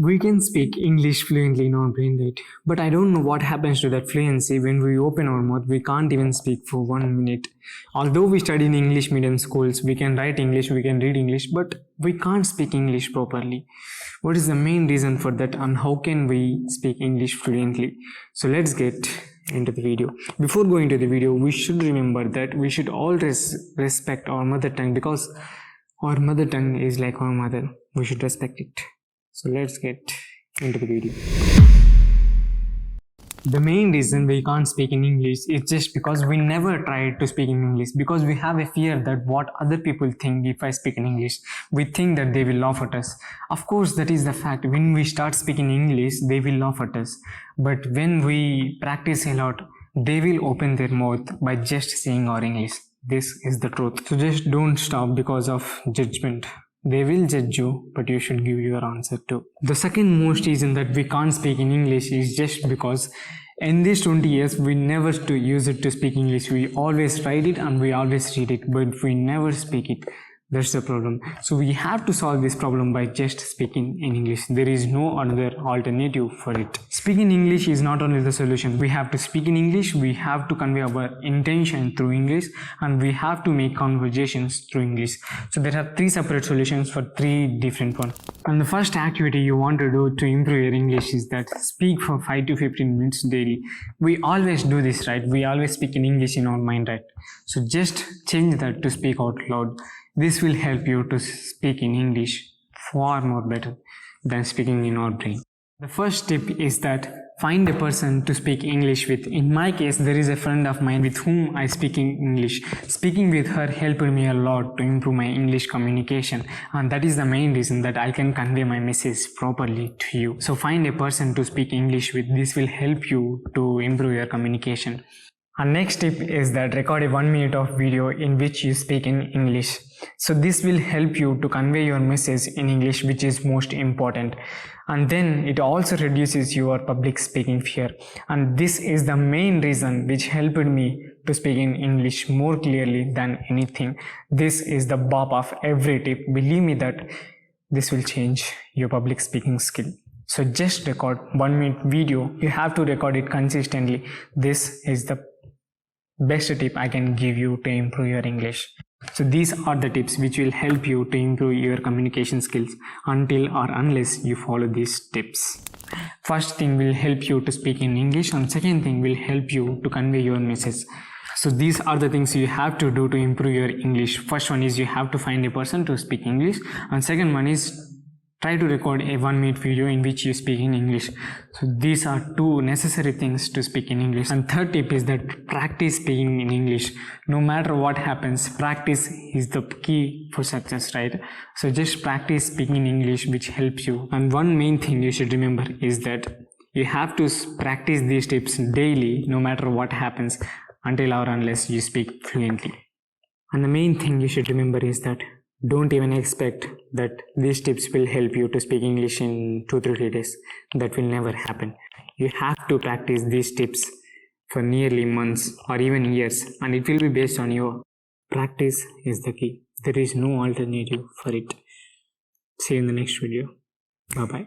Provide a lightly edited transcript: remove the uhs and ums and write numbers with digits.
We can speak English fluently in our brain, right? But I don't know what happens to that fluency when we open our mouth. We can't even speak for 1 minute. Although we study in English medium schools, we can write English, we can read English, but we can't speak English properly. What is the main reason for that, and how can we speak English fluently? So let's get into the video. Before going to the video, we should remember that we should always respect our mother tongue, because our mother tongue is like our mother. We should respect it. So let's get into the video. The main reason we can't speak in English is just because we never tried to speak in English, because we have a fear that what other people think if I speak in English. We think that they will laugh at us. Of course, that is the fact. When we start speaking English, they will laugh at us. But when we practice a lot, they will open their mouth by just saying our English. This is the truth. So just don't stop because of judgment. They will judge you, but you should give your answer too. The second most reason that we can't speak in English is just because in these 20 years, we never use it to speak English. We always write it and we always read it, but we never speak it. That's the problem. So we have to solve this problem by just speaking in English. There is no other alternative for it. Speaking English is not only the solution. We have to speak in English, we have to convey our intention through English, and we have to make conversations through English. So there are 3 separate solutions for 3 different ones. And the first activity you want to do to improve your English is that speak for 5 to 15 minutes daily. We always do this, right? We always speak in English in our mind, right? So just change that to speak out loud. This will help you to speak in English far more better than speaking in our brain. The first tip is that find a person to speak English with. In my case, there is a friend of mine with whom I speak in English. Speaking with her helped me a lot to improve my English communication, and that is the main reason that I can convey my message properly to you. So find a person to speak English with. This will help you to improve your communication. And next tip is that record a 1 minute of video in which you speak in English. So this will help you to convey your message in English, which is most important. And then it also reduces your public speaking fear. And this is the main reason which helped me to speak in English more clearly than anything. This is the bulk of every tip. Believe me that this will change your public speaking skill. So just record 1 minute video. You have to record it consistently. This is the best tip I can give you to improve your English. So these are the tips which will help you to improve your communication skills until or unless you follow these tips. First thing will help you to speak in English, and second thing will help you to convey your message. So these are the things you have to do to improve your English. First one is you have to find a person to speak English, and second one is try to record a 1 minute video in which you speak in English. So these are 2 necessary things to speak in English. And third tip is that practice speaking in English. No matter what happens, practice is the key for success, right? So just practice speaking in English, which helps you. And one main thing you should remember is that you have to practice these tips daily, no matter what happens, until or unless you speak fluently. And the main thing you should remember is that don't even expect that these tips will help you to speak English in 2 to 3 days. That will never happen. You have to practice these tips for nearly months or even years, and it will be based on your practice is the key. There is no alternative for it. See you in the next video. Bye bye.